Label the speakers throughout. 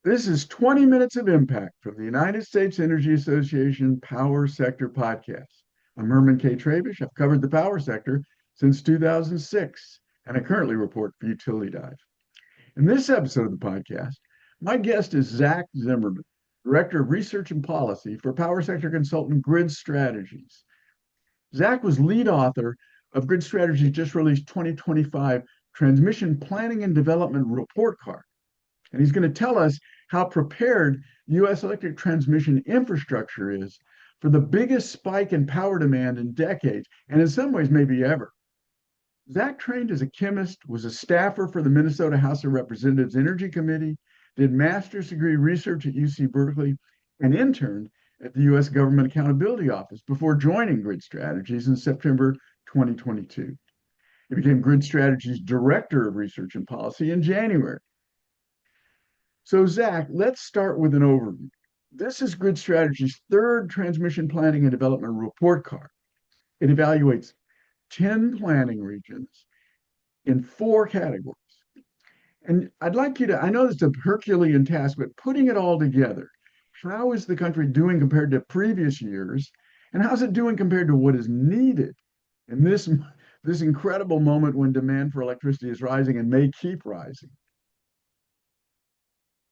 Speaker 1: This is 20 Minutes of Impact from the United States Energy Association Power Sector Podcast. I'm Herman K. Trabish. I've covered the power sector since 2006, and I currently report for Utility Dive. In this episode of the podcast, my guest is Zack Zimmerman, Director of Research and Policy for power sector consultant Grid Strategies. Zack was lead author of Grid Strategies' just released 2025 Transmission Planning and Development Report Card, and he's going to tell us how prepared U.S. electric transmission infrastructure is for the biggest spike in power demand in decades, and in some ways, maybe ever. Zack trained as a chemist, was a staffer for the Minnesota House of Representatives Energy Committee, did master's degree research at UC Berkeley, and interned at the U.S. Government Accountability Office before joining Grid Strategies in September 2022. He became Grid Strategies Director of Research and Policy in January. So, Zack, let's start with an overview. This is Grid Strategy's third transmission planning and development report card. It evaluates 10 planning regions in four categories. And I'd like you to, I know it's a Herculean task, but putting it all together, how is the country doing compared to previous years? And how's it doing compared to what is needed in this incredible moment when demand for electricity is rising and may keep rising?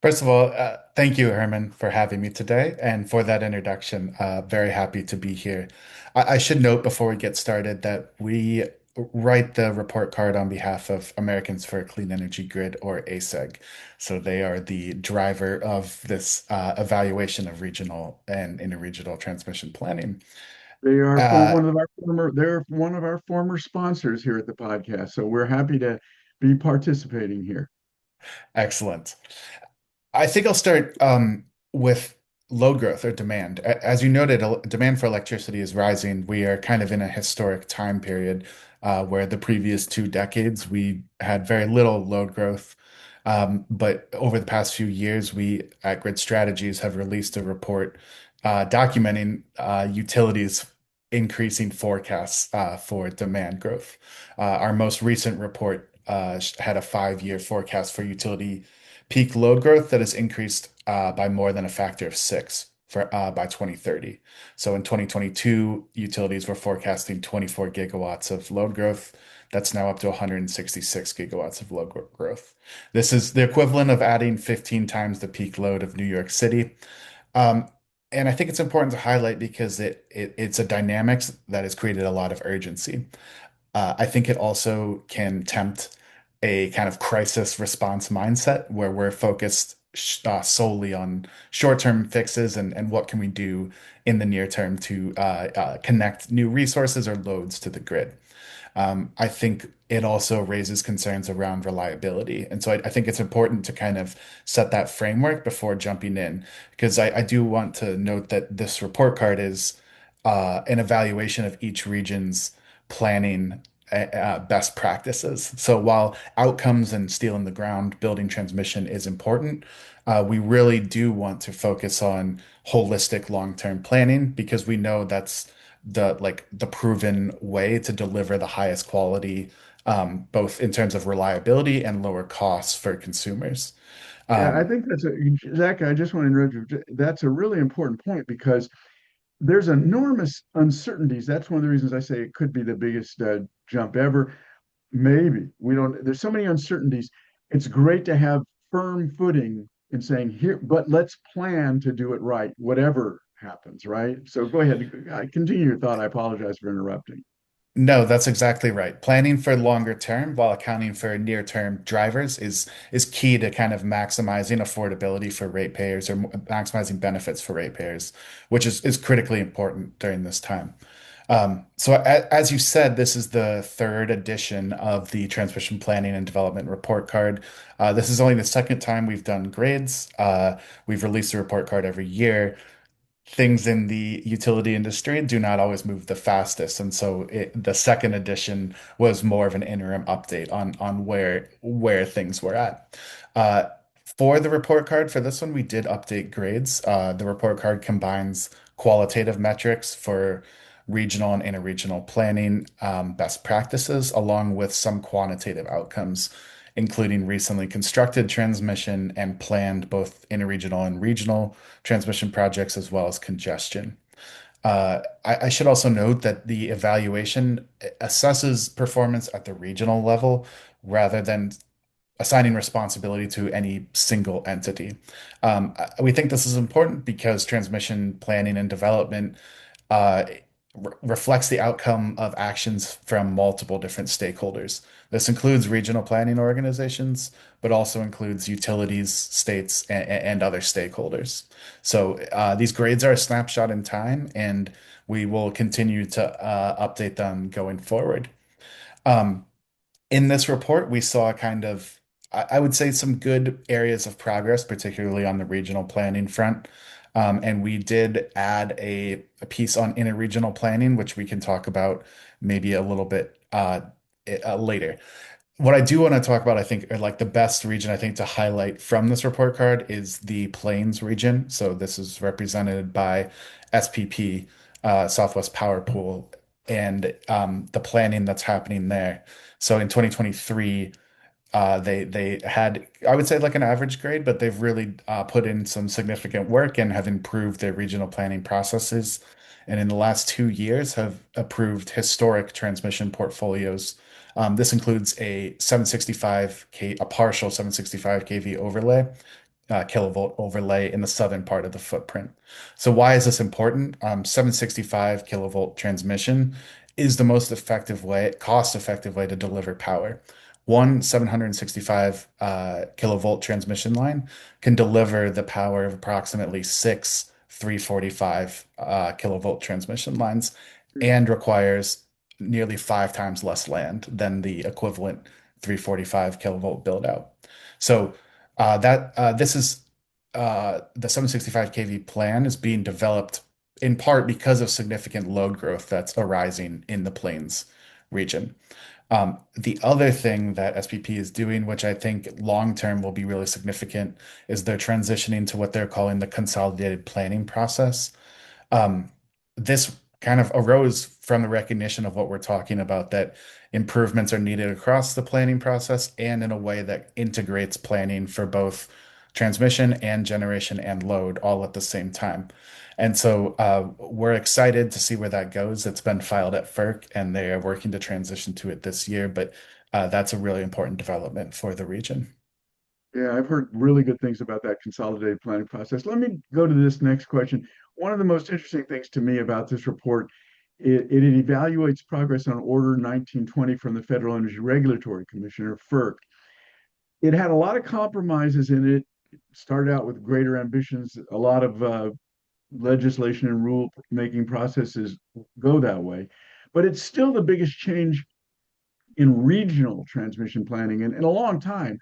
Speaker 2: First of all, thank you, Herman, for having me today and for that introduction. Very happy to be here. I should note before we get started that we write the report card on behalf of Americans for a Clean Energy Grid, or ASEG. So they are the driver of this evaluation of regional and interregional transmission planning.
Speaker 1: They are for
Speaker 2: Uh,
Speaker 1: one of our they're one of our former sponsors here at the podcast. So we're happy to be participating here.
Speaker 2: Excellent. I think I'll start with load growth or demand. As you noted, demand for electricity is rising. We are kind of in a historic time period where the previous 2 decades we had very little load growth. But over the past few years, we at Grid Strategies have released a report documenting utilities increasing forecasts for demand growth. Our most recent report had a 5-year forecast for utility peak load growth that has increased by more than a factor of six by 2030. So in 2022, utilities were forecasting 24 gigawatts of load growth. That's now up to 166 gigawatts of growth. This is the equivalent of adding 15 times the peak load of New York City. Um, and I think it's important to highlight because it's a dynamics that has created a lot of urgency. I think it also can tempt a kind of crisis response mindset where we're focused solely on short-term fixes and what can we do in the near term to connect new resources or loads to the grid. I think it also raises concerns around reliability. And so I think it's important to kind of set that framework before jumping in, because I do want to note that this report card is an evaluation of each region's planning best practices. So while outcomes and steel in the ground building transmission is important, we really do want to focus on holistic long-term planning because we know that's the proven way to deliver the highest quality, both in terms of reliability and lower costs for consumers.
Speaker 1: Yeah, I
Speaker 2: Um,
Speaker 1: think Zach, I just want to interrupt you. That's a really important point because there's enormous uncertainties. That's one of the reasons I say it could be the biggest jump ever. Maybe we don't, there's so many uncertainties. It's great to have firm footing in saying here, but let's plan to do it right, whatever happens, right? So go ahead, continue your thought. I apologize for interrupting.
Speaker 2: No, that's exactly right. Planning for longer term while accounting for near term drivers is key to kind of maximizing affordability for ratepayers or maximizing benefits for ratepayers, which is critically important during this time. So as you said, this is the third edition of the Transmission Planning and Development Report Card. This is only the second time we've done grades. We've released a report card every year. Things in the utility industry do not always move the fastest. And so the second edition was more of an interim update on where things were at. Uh, for the report card for this one, we did update grades. The report card combines qualitative metrics for regional and interregional planning best practices, along with some quantitative outcomes including recently constructed transmission and planned both interregional and regional transmission projects, as well as congestion. I should also note that the evaluation assesses performance at the regional level rather than assigning responsibility to any single entity. We think this is important because transmission planning and development uh, reflects the outcome of actions from multiple different stakeholders. This includes regional planning organizations, but also includes utilities, states, and other stakeholders. So these grades are a snapshot in time, and we will continue to update them going forward. Um, in this report, we saw kind of, I would say, some good areas of progress, particularly on the regional planning front. And we did add a piece on interregional planning, which we can talk about maybe a little bit later. What I do want to talk about, I think, are like the best region I think to highlight from this report card is the Plains region. So this is represented by SPP, Southwest Power Pool, and the planning that's happening there. So in 2023, they had, I would say, like an average grade, but they've really put in some significant work and have improved their regional planning processes. And in the last 2 years, have approved historic transmission portfolios. This includes a 765 K, a partial 765 kV overlay, kilovolt overlay in the southern part of the footprint. So why is this important? 765 kilovolt transmission is the most effective way, cost-effective way to deliver power. One 765 kilovolt transmission line can deliver the power of approximately six 345 kilovolt transmission lines and requires nearly 5 times less land than the equivalent 345 kilovolt build out. So that this is the 765 kV plan is being developed in part because of significant load growth that's arising in the Plains region. The other thing that SPP is doing, which I think long term will be really significant, is they're transitioning to what they're calling the consolidated planning process. Um, this kind of arose from the recognition of what we're talking about, that improvements are needed across the planning process and in a way that integrates planning for both transmission and generation and load all at the same time. And so we're excited to see where that goes. It's been filed at FERC and they are working to transition to it this year, but that's a really important development for the region.
Speaker 1: Yeah, I've heard really good things about that consolidated planning process. Let me go to this next question. One of the most interesting things to me about this report, it evaluates progress on Order 1920 from the Federal Energy Regulatory Commission, or FERC. It had a lot of compromises in it. It started out with greater ambitions. A lot of legislation and rule making processes go that way, but it's still the biggest change in regional transmission planning in a long time.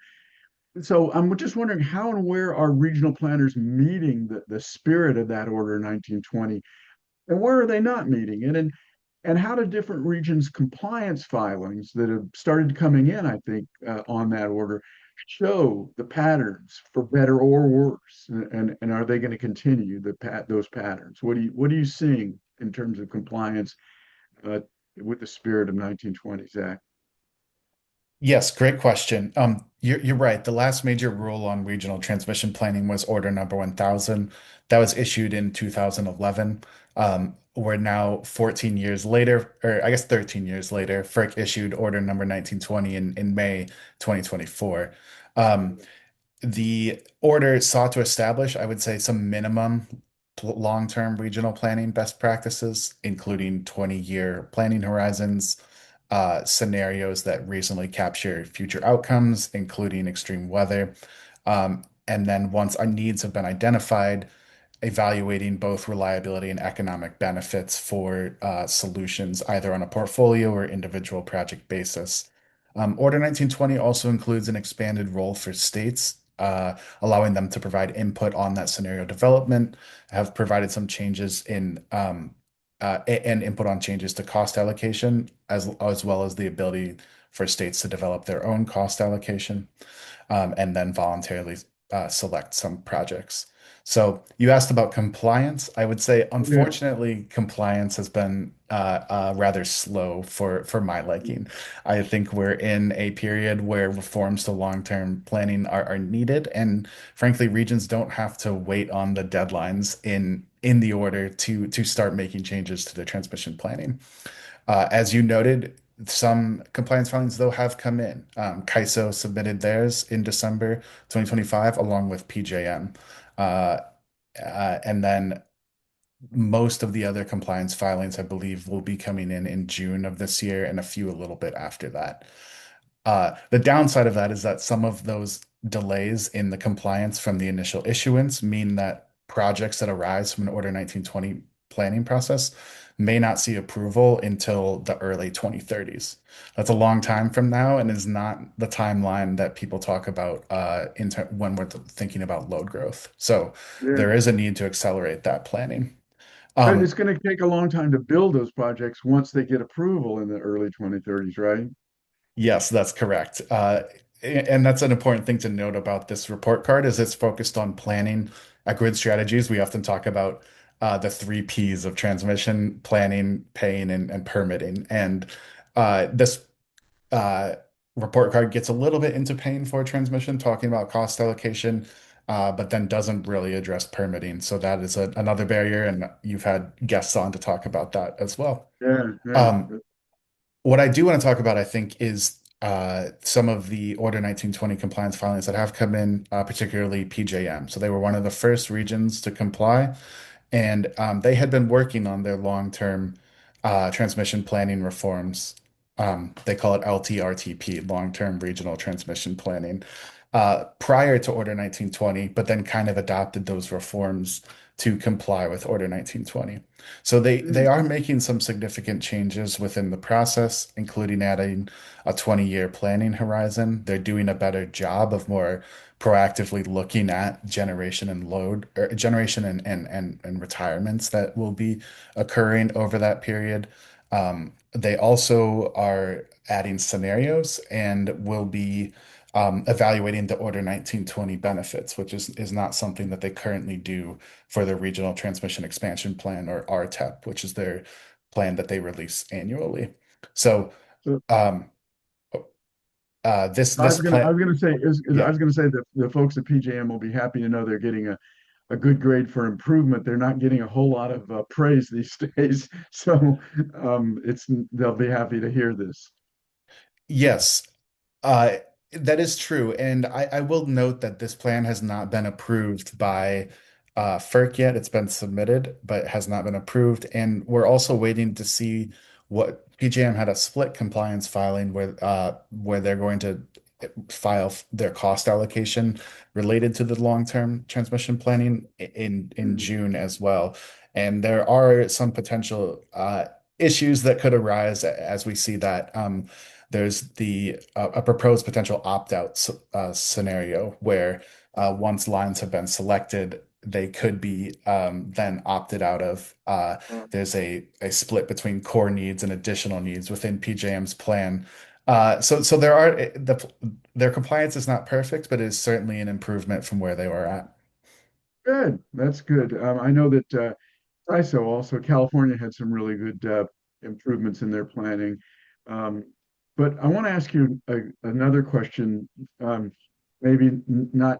Speaker 1: So I'm just wondering how and where are regional planners meeting the spirit of that order 1920, and where are they not meeting it? And how do different regions' compliance filings that have started coming in, I think, on that order show the patterns for better or worse? And are they going to continue those patterns? What are you seeing in terms of compliance uh, with the spirit of 1920, Zach?
Speaker 2: Yes, great question. You're right. The last major rule on regional transmission planning was Order Number 1000. That was issued in 2011. We're now 14 years later, or I guess 13 years later. FERC issued Order Number 1920 in May 2024. Um, the order sought to establish, I would say, some minimum long-term regional planning best practices, including 20-year planning horizons, scenarios that reasonably capture future outcomes, including extreme weather. And then once our needs have been identified, evaluating both reliability and economic benefits for solutions, either on a portfolio or individual project basis. Order 1920 also includes an expanded role for states, allowing them to provide input on that scenario development, have provided some changes in and input on changes to cost allocation, as well as the ability for states to develop their own cost allocation, and then voluntarily select some projects. So you asked about compliance. I would say,
Speaker 1: Yeah.
Speaker 2: unfortunately, compliance has been rather slow for my liking. I think we're in a period where reforms to long-term planning are needed, and frankly, regions don't have to wait on the deadlines in the order to start making changes to their transmission planning. As you noted, some compliance filings, though, have come in. CAISO submitted theirs in December 2025, along with PJM. Uh, and then most of the other compliance filings, I believe, will be coming in June of this year, and a few a little bit after that. The downside of that is that some of those delays in the compliance from the initial issuance mean that projects that arise from an Order 1920 planning process may not see approval until the early 2030s. That's a long time from now and is not the timeline that people talk about when we're thinking about load growth. So
Speaker 1: Yeah.
Speaker 2: there is a need to accelerate that planning.
Speaker 1: But
Speaker 2: Um,
Speaker 1: it's going to take a long time to build those projects once they get approval in the early 2030s, right?
Speaker 2: Yes, that's correct. And that's an important thing to note about this report card is it's focused on planning grid strategies. We often talk about the three P's of transmission, planning, paying, and permitting. And this uh, report card gets a little bit into paying for transmission, talking about cost allocation, but then doesn't really address permitting. So that is another barrier, and you've had guests on to talk about that as well.
Speaker 1: Yeah, yeah.
Speaker 2: Um, what I do want to talk about, I think, is some of the Order 1920 compliance filings that have come in, particularly PJM. So they were one of the first regions to comply, and they had been working on their long-term transmission planning reforms. They call it LTRTP, Long-Term Regional Transmission Planning, prior to Order 1920, but then kind of adopted those reforms to comply with Order 1920. So they
Speaker 1: Mm,
Speaker 2: are making some significant changes within the process, including adding a 20-year planning horizon. They're doing a better job of more proactively looking at generation and load or generation and retirements that will be occurring over that period. They also are adding scenarios and will be evaluating the Order 1920 benefits, which is not something that they currently do for their Regional Transmission Expansion Plan or RTEP, which is their plan that they release annually. So
Speaker 1: so
Speaker 2: um,
Speaker 1: I
Speaker 2: this
Speaker 1: was gonna, I
Speaker 2: plan,
Speaker 1: was gonna say, I
Speaker 2: yeah.
Speaker 1: was gonna say that the folks at PJM will be happy to know they're getting a good grade for improvement. They're not getting a whole lot of praise these days, so it's they'll be happy to hear this.
Speaker 2: Yes, uh, that is true. And I will note that this plan has not been approved by FERC yet. It's been submitted, but has not been approved. And we're also waiting to see what PJM had a split compliance filing where they're going to file their cost allocation related to the long-term transmission planning in
Speaker 1: Mm,
Speaker 2: June as well. And there are some potential issues that could arise as we see that. There's the a proposed potential opt-out scenario where once lines have been selected, they could be then opted out of. There's a split between core needs and additional needs within PJM's plan. So there are their compliance is not perfect, but it is certainly an improvement from where they were at.
Speaker 1: Good, that's good. I know that ISO also California had some really good improvements in their planning. Um, but I want to ask you another question, um, maybe not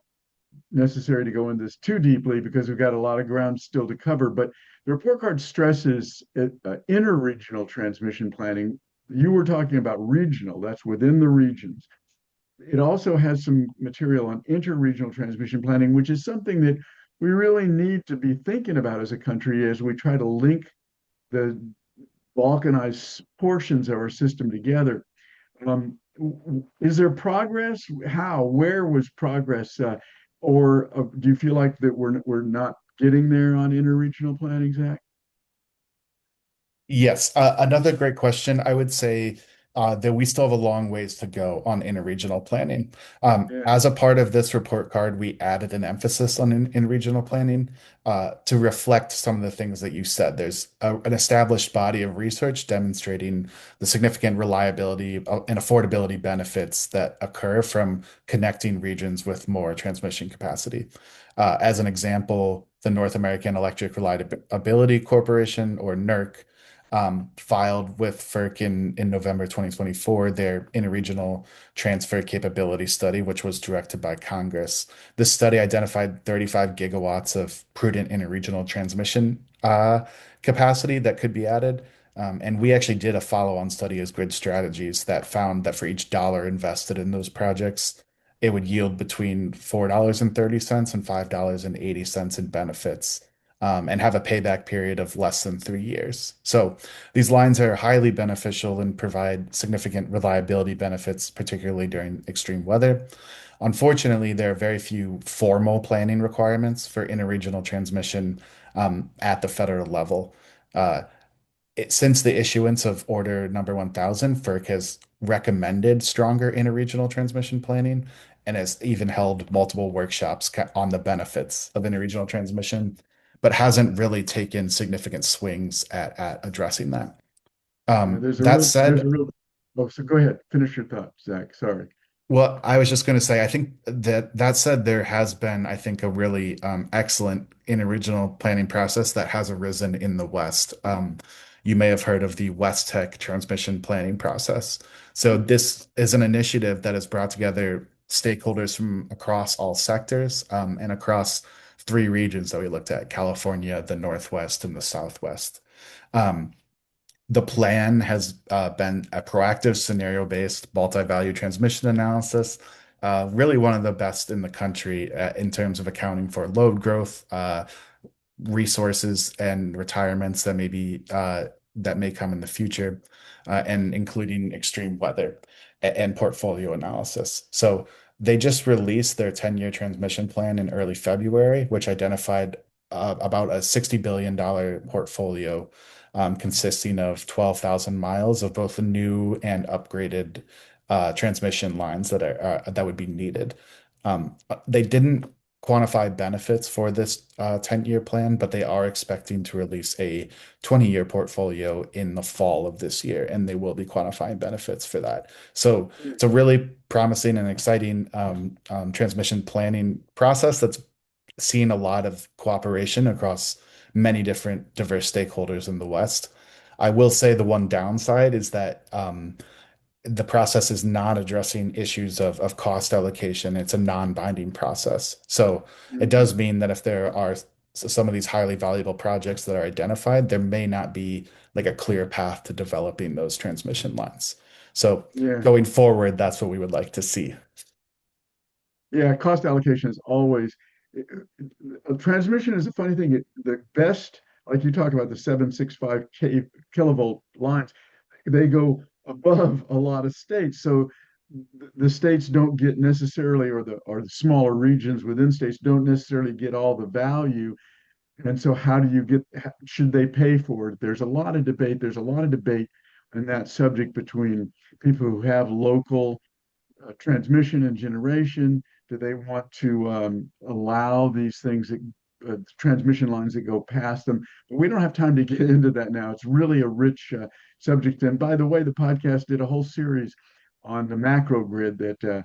Speaker 1: necessary to go into this too deeply because we've got a lot of ground still to cover. But the report card stresses interregional transmission planning. You were talking about regional, that's within the regions. It also has some material on interregional transmission planning, which is something that we really need to be thinking about as a country as we try to link the balkanized portions of our system together. Is there progress? How? Where was progress? Or do you feel like that we're not getting there on interregional planning, Zach?
Speaker 2: Yes, another great question. I would say that we still have a long ways to go on interregional planning.
Speaker 1: Yeah.
Speaker 2: As a part of this report card, we added an emphasis on in regional planning to reflect some of the things that you said. There's an established body of research demonstrating the significant reliability and affordability benefits that occur from connecting regions with more transmission capacity. As an example, the North American Electric Reliability Corporation, or NERC, filed with FERC in November 2024 their interregional transfer capability study, which was directed by Congress. This study identified 35 gigawatts of prudent interregional transmission capacity that could be added. And we actually did a follow-on study as Grid Strategies that found that for each dollar invested in those projects, it would yield between $4.30 and $5.80 in benefits, and have a payback period of less than 3 years. So these lines are highly beneficial and provide significant reliability benefits, particularly during extreme weather. Unfortunately, there are very few formal planning requirements for interregional transmission at the federal level. Uh, since the issuance of Order Number 1000, FERC has recommended stronger interregional transmission planning and has even held multiple workshops on the benefits of interregional transmission, but hasn't really taken significant swings at addressing that.
Speaker 1: Yeah,
Speaker 2: That
Speaker 1: there's
Speaker 2: said,
Speaker 1: a real, oh, so go ahead, finish your thought, Zach. Sorry.
Speaker 2: well, I was just going to say, I think that said, there has been, I think, a really excellent in original planning process that has arisen in the West. You may have heard of the West Tech transmission planning process. So
Speaker 1: Yeah.
Speaker 2: this is an initiative that has brought together stakeholders from across all sectors, and across three regions that we looked at: California, the Northwest, and the Southwest. Um, the plan has been a proactive scenario-based multi-value transmission analysis, really one of the best in the country in terms of accounting for load growth, resources, and retirements that may come in the future, and including extreme weather and portfolio analysis. So they just released their 10-year transmission plan in early February, which identified about a $60 billion portfolio, consisting of 12,000 miles of both new and upgraded transmission lines that would be needed. They didn't quantify benefits for this 10-year plan, but they are expecting to release a 20-year portfolio in the fall of this year, and they will be quantifying benefits for that. So it's a really promising and exciting transmission planning process that's seen a lot of cooperation across many different diverse stakeholders in the West. I will say the one downside is that the process is not addressing issues of cost allocation. It's a non-binding process. So it
Speaker 1: Mhm.
Speaker 2: does mean that if there are some of these highly valuable projects that are identified, there may not be like a clear path to developing those transmission lines. So
Speaker 1: Yeah.
Speaker 2: going forward, that's what we would like to see.
Speaker 1: Yeah, cost allocation is always transmission is a funny thing. The best, like you talk about the 765 kilovolt lines, they go above a lot of states. So the states don't get necessarily, or the smaller regions within states don't necessarily get all the value. And so how do you get, should they pay for it? There's a lot of debate. There's a lot of debate on that subject between people who have local transmission and generation? Do they want to allow these things that transmission lines that go past them? But we don't have time to get into that now. It's really a rich subject. And by the way, the podcast did a whole series on the macro grid that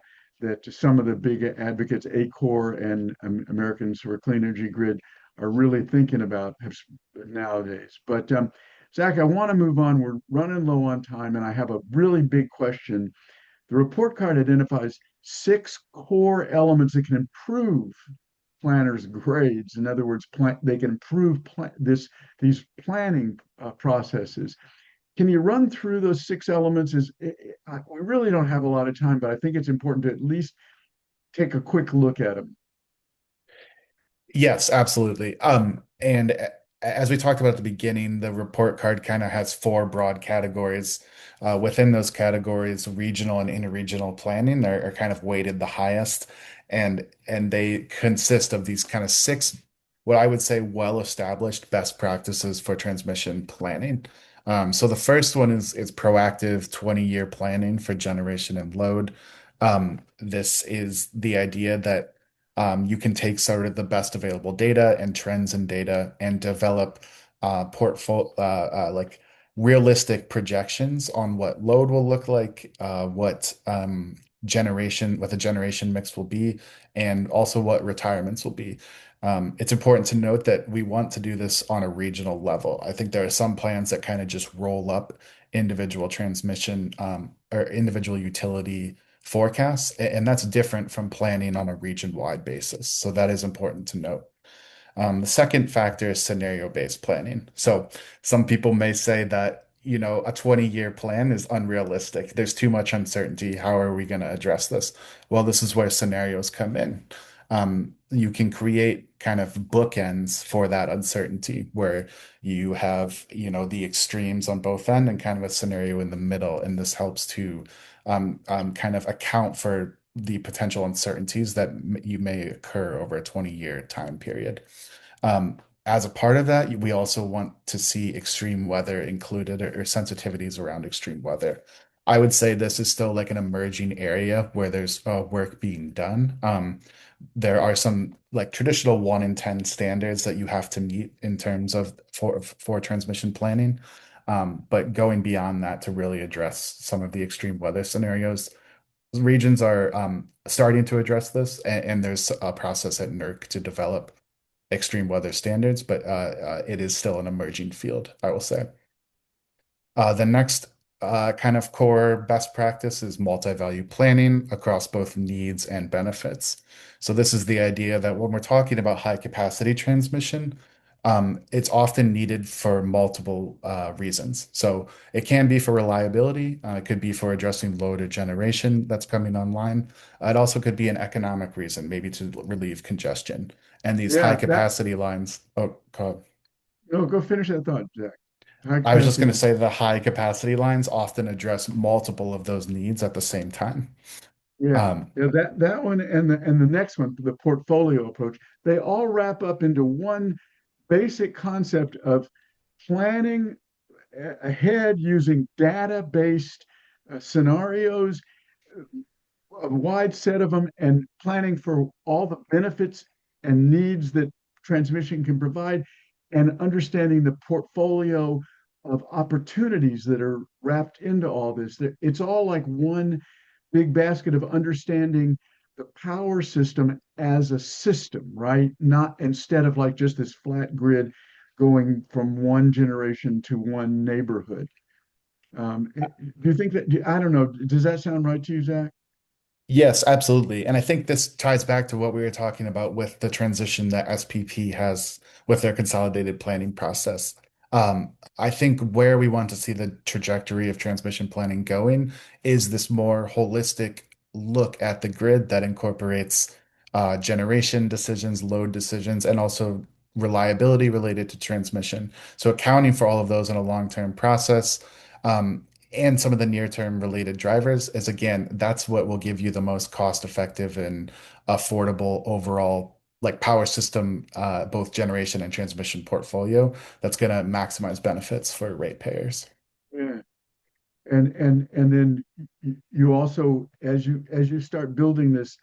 Speaker 1: some of the big advocates, ACOR and Americans for a Clean Energy Grid, are really thinking about nowadays. But Zach, I want to move on. We're running low on time, and I have a really big question. The report card identifies six core elements that can improve planners' grades. In other words, they can improve these planning processes. Can you run through those six elements? We really don't have a lot of time, but I think it's important to at least take a quick look at them.
Speaker 2: Yes, absolutely. And as we talked about at the beginning, the report card kind of has four broad categories. Within those categories, regional and interregional planning are kind of weighted the highest, and they consist of these kind of six, what I would say, well-established best practices for transmission planning. So the first one is proactive 20-year planning for generation and load. This is the idea that you can take sort of the best available data and trends in data and develop portfolio like realistic projections on what load will look like, what the generation mix will be, and also what retirements will be. It's important to note that we want to do this on a regional level. I think there are some plans that kind of just roll up individual transmission or individual utility forecasts, and that's different from planning on a region-wide basis. So that is important to note. The second factor is scenario-based planning. So some people may say that, a 20-year plan is unrealistic. There's too much uncertainty. How are we going to address this? Well, this is where scenarios come in. You can create kind of bookends for that uncertainty where you have, the extremes on both end and kind of a scenario in the middle. And this helps to kind of account for the potential uncertainties that you may occur over a 20-year time period. As a part of that, we also want to see extreme weather included or sensitivities around extreme weather. I would say this is still like an emerging area where there's work being done. There are some like traditional 1 in 10 standards that you have to meet in terms of for transmission planning. But going beyond that to really address some of the extreme weather scenarios, regions are starting to address this, and there's a process at NERC to develop extreme weather standards, but it is still an emerging field, I will say. The next kind of core best practice is multi-value planning across both needs and benefits. So this is the idea that when we're talking about high capacity transmission, it's often needed for multiple reasons. So it can be for reliability, it could be for addressing load or generation that's coming online. It also could be an economic reason, maybe to relieve congestion. And these high
Speaker 1: Yeah, that
Speaker 2: capacity lines, oh, God.
Speaker 1: no, go finish that thought, Jack. High
Speaker 2: I was just
Speaker 1: capacity
Speaker 2: going to
Speaker 1: line.
Speaker 2: say the high capacity lines often address multiple of those needs at the same time.
Speaker 1: Yeah,
Speaker 2: Um,
Speaker 1: yeah, that one and the next one, the portfolio approach, they all wrap up into one basic concept of planning ahead using data-based scenarios, a wide set of them, and planning for all the benefits and needs that transmission can provide, and understanding the portfolio of opportunities that are wrapped into all this. It's all like one big basket of understanding the power system as a system, right? Not instead of like just this flat grid going from one generation to one neighborhood. Do you think that, I don't know, does that sound right to you, Zach?
Speaker 2: Yes, absolutely. And I think this ties back to what we were talking about with the transition that SPP has with their consolidated planning process. I think where we want to see the trajectory of transmission planning going is this more holistic look at the grid that incorporates generation decisions, load decisions, and also reliability related to transmission. So accounting for all of those in a long-term process. And some of the near-term related drivers is again, that's what will give you the most cost-effective and affordable overall like power system, both generation and transmission portfolio that's going to maximize benefits for ratepayers.
Speaker 1: Yeah. And then you also, as you start building this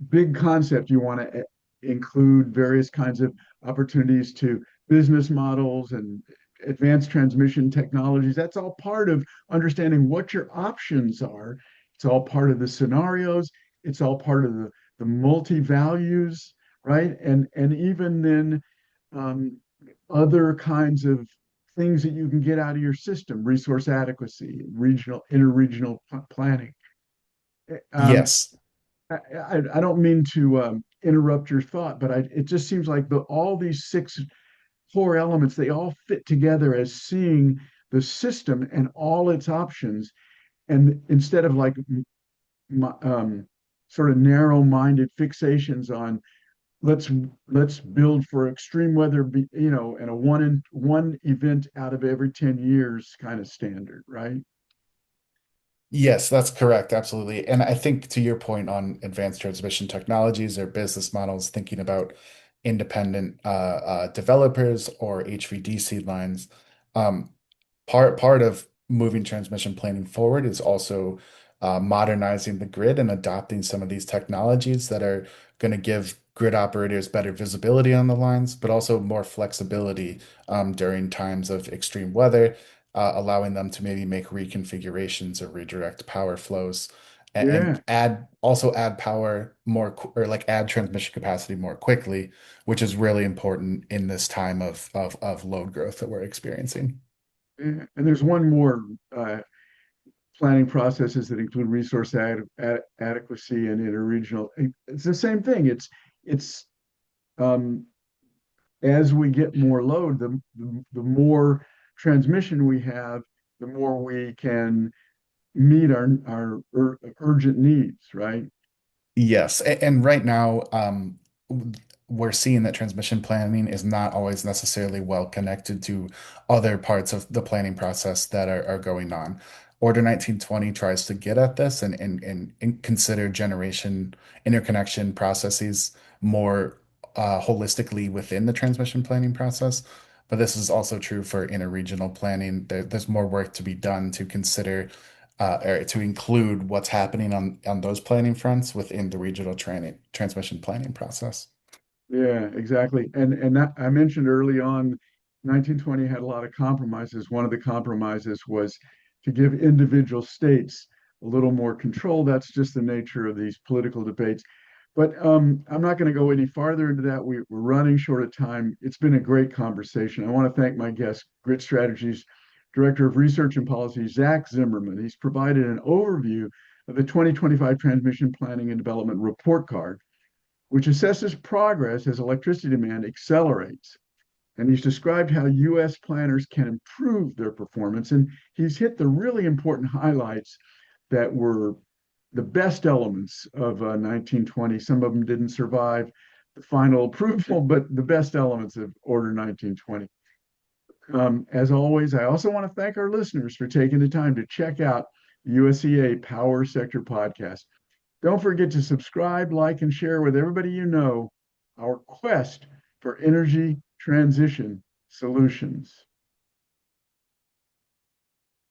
Speaker 1: big concept, you want to include various kinds of opportunities to business models and advanced transmission technologies. That's all part of understanding what your options are. It's all part of the scenarios. It's all part of the multi values, right? And even then, um, other kinds of things that you can get out of your system, resource adequacy, regional, interregional planning. Um,
Speaker 2: Yes.
Speaker 1: I don't mean to interrupt your thought, but it just seems like all these six core elements, they all fit together as seeing the system and all its options. And instead of like sort of narrow-minded fixations on let's let's build for extreme weather, and a one event out of every 10 years kind of standard, right?
Speaker 2: Yes, that's correct. Absolutely. And I think to your point on advanced transmission technologies or business models, thinking about independent developers or HVDC lines, Um, part of moving transmission planning forward is also modernizing the grid and adopting some of these technologies that are going to give grid operators better visibility on the lines, but also more flexibility during times of extreme weather, allowing them to maybe make reconfigurations or redirect power flows
Speaker 1: Yeah.
Speaker 2: and add power more or like add transmission capacity more quickly, which is really important in this time of load growth that we're experiencing.
Speaker 1: And there's one more planning processes that include resource adequacy and interregional. It's the same thing. It's um, as we get more load, the more transmission we have, the more we can meet our urgent needs, right?
Speaker 2: Yes, and right now, we're seeing that transmission planning is not always necessarily well connected to other parts of the planning process that are going on. Order 1920 tries to get at this and consider generation interconnection processes more holistically within the transmission planning process. But this is also true for interregional planning. There's more work to be done to consider or to include what's happening on those planning fronts within the regional training transmission planning process.
Speaker 1: Yeah, exactly. And that, I mentioned early on, 1920 had a lot of compromises. One of the compromises was to give individual states a little more control. That's just the nature of these political debates. But I'm not going to go any farther into that. We're running short of time. It's been a great conversation. I want to thank my guest, Grid Strategies Director of Research and Policy, Zack Zimmerman. He's provided an overview of the 2025 Transmission Planning and Development Report Card, which assesses progress as electricity demand accelerates. And he's described how US planners can improve their performance. And he's hit the really important highlights that were the best elements of 1920. Some of them didn't survive the final approval, but the best elements of Order 1920. As always, I also want to thank our listeners for taking the time to check out the USEA Power Sector Podcast. Don't forget to subscribe, like, and share with everybody you know our quest for energy transition solutions.